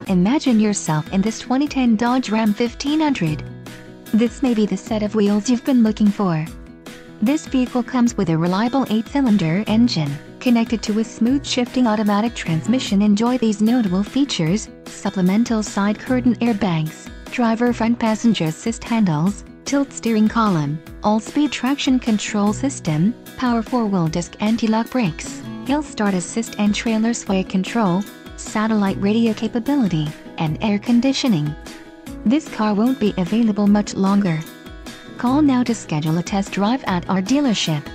Imagine yourself in this 2010 Dodge Ram 1500. This may be the set of wheels you've been looking for. This vehicle comes with a reliable 8-cylinder engine, connected to a smooth shifting automatic transmission. Enjoy these notable features: supplemental side curtain airbags, driver front passenger assist handles, tilt steering column, all-speed traction control system, power 4-wheel disc anti-lock brakes, hill start assist and trailer sway control, satellite radio capability, and air conditioning. This car won't be available much longer. Call now to schedule a test drive at our dealership.